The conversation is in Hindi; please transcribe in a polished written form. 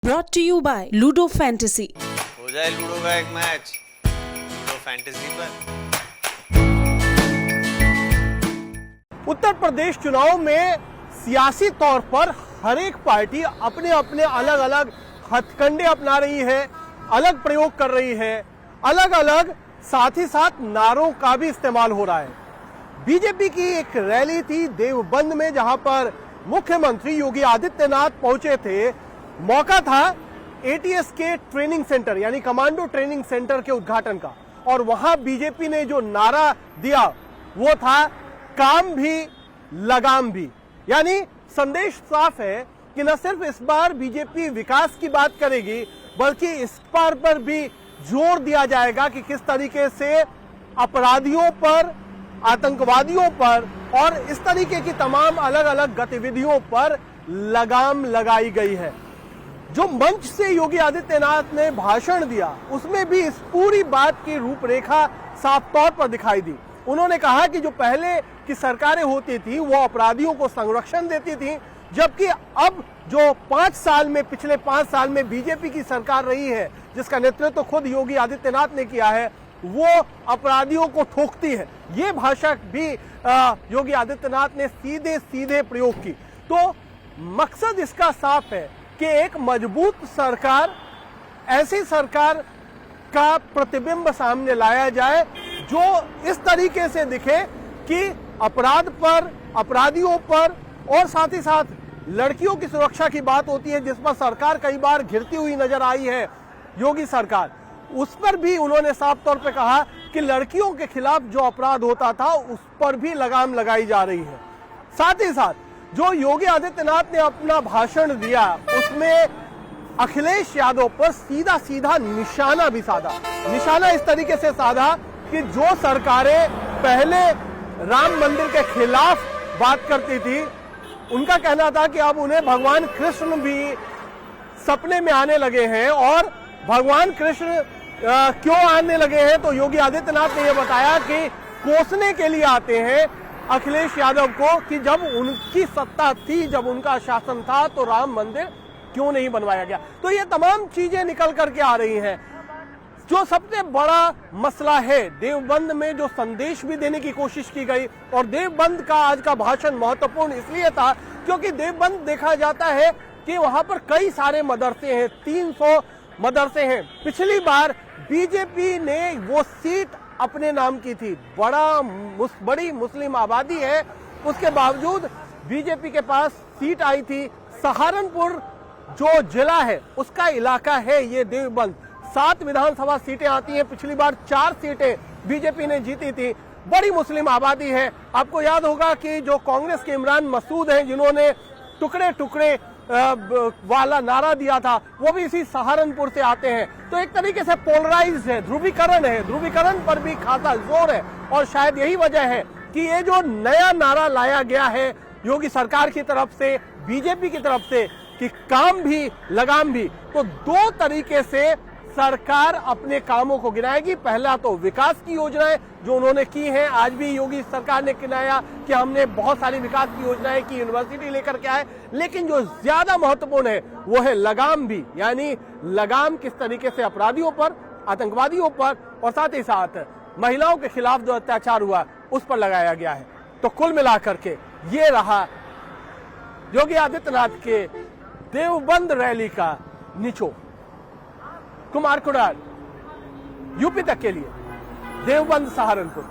Brought to you by Ludo Fantasy। हो जाए लूडो का एक मैच लूडो फैंटेसी पर। उत्तर प्रदेश चुनाव में सियासी तौर पर हर एक पार्टी अपने अपने अलग अलग हथकंडे अपना रही है, अलग प्रयोग कर रही है, अलग अलग साथ ही साथ नारों का भी इस्तेमाल हो रहा है। बीजेपी की एक रैली थी देवबंद में, जहां पर मुख्यमंत्री योगी आदित्यनाथ पहुंचे थे। मौका था एटीएस के ट्रेनिंग सेंटर यानी कमांडो ट्रेनिंग सेंटर के उद्घाटन का, और वहां बीजेपी ने जो नारा दिया वो था काम भी लगाम भी। यानी संदेश साफ है कि न सिर्फ इस बार बीजेपी विकास की बात करेगी, बल्कि इस बार पर भी जोर दिया जाएगा कि किस तरीके से अपराधियों पर, आतंकवादियों पर और इस तरीके की तमाम अलग अलग गतिविधियों पर लगाम लगाई गई है। जो मंच से योगी आदित्यनाथ ने भाषण दिया उसमें भी इस पूरी बात की रूपरेखा साफ तौर पर दिखाई दी। उन्होंने कहा कि जो पहले की सरकारें होती थी वो अपराधियों को संरक्षण देती थी, जबकि अब जो 5 साल में, पिछले 5 साल में बीजेपी की सरकार रही है, जिसका नेतृत्व खुद योगी आदित्यनाथ ने किया है, वो अपराधियों को ठोकती है। ये भाषा भी योगी आदित्यनाथ ने सीधे सीधे प्रयोग की। तो मकसद इसका साफ है कि एक मजबूत सरकार, ऐसी सरकार का प्रतिबिंब सामने लाया जाए जो इस तरीके से दिखे कि अपराध पर, अपराधियों पर और साथ ही साथ लड़कियों की सुरक्षा की बात होती है, जिस पर सरकार कई बार घिरती हुई नजर आई है योगी सरकार। उस पर भी उन्होंने साफ तौर पे कहा कि लड़कियों के खिलाफ जो अपराध होता था उस पर भी लगाम लगाई जा रही है। साथ ही साथ जो योगी आदित्यनाथ ने अपना भाषण दिया उसमें अखिलेश यादव पर सीधा सीधा निशाना भी साधा। निशाना इस तरीके से साधा कि जो सरकारें पहले राम मंदिर के खिलाफ बात करती थी, उनका कहना था कि अब उन्हें भगवान कृष्ण भी सपने में आने लगे हैं। और भगवान कृष्ण क्यों आने लगे हैं, तो योगी आदित्यनाथ ने यह बताया कि कोसने के लिए आते हैं अखिलेश यादव को, कि जब उनकी सत्ता थी, जब उनका शासन था, तो राम मंदिर क्यों नहीं बनवाया गया। तो ये तमाम चीजें निकल करके आ रही हैं। जो सबसे बड़ा मसला है, देवबंद में जो संदेश भी देने की कोशिश की गई, और देवबंद का आज का भाषण महत्वपूर्ण इसलिए था क्योंकि देवबंद देखा जाता है कि वहां पर कई सारे मदरसे हैं, 300 मदरसे हैं। पिछली बार बीजेपी ने वो सीट अपने नाम की थी, बड़ी मुस्लिम आबादी है, उसके बावजूद बीजेपी के पास सीट आई थी। सहारनपुर जो जिला है उसका इलाका है ये देवबंद। 7 विधानसभा सीटें आती हैं, पिछली बार 4 सीटें बीजेपी ने जीती थी। बड़ी मुस्लिम आबादी है। आपको याद होगा कि जो कांग्रेस के इमरान मसूद हैं, जिन्होंने टुकड़े टुकड़े वाला नारा दिया था, वो भी इसी सहारनपुर से आते हैं। तो एक तरीके से पोलराइज है, ध्रुवीकरण है, ध्रुवीकरण पर भी खासा जोर है। और शायद यही वजह है कि ये जो नया नारा लाया गया है योगी सरकार की तरफ से, बीजेपी की तरफ से, कि काम भी लगाम भी, तो 2 तरीके से सरकार अपने कामों को गिनाएगी। पहला तो विकास की योजनाएं जो उन्होंने की हैं, आज भी योगी सरकार ने गिनाया कि हमने बहुत सारी विकास की योजनाएं की, यूनिवर्सिटी लेकर के आए। लेकिन जो ज्यादा महत्वपूर्ण है वो है लगाम भी, यानी लगाम किस तरीके से अपराधियों पर, आतंकवादियों पर और साथ ही साथ महिलाओं के खिलाफ जो अत्याचार हुआ उस पर लगाया गया है। तो कुल मिलाकर के ये रहा योगी आदित्यनाथ के देवबंद रैली का निचोड़। कुमार कुणाल, यूपी तक के लिए, देवबंद, सहारनपुर।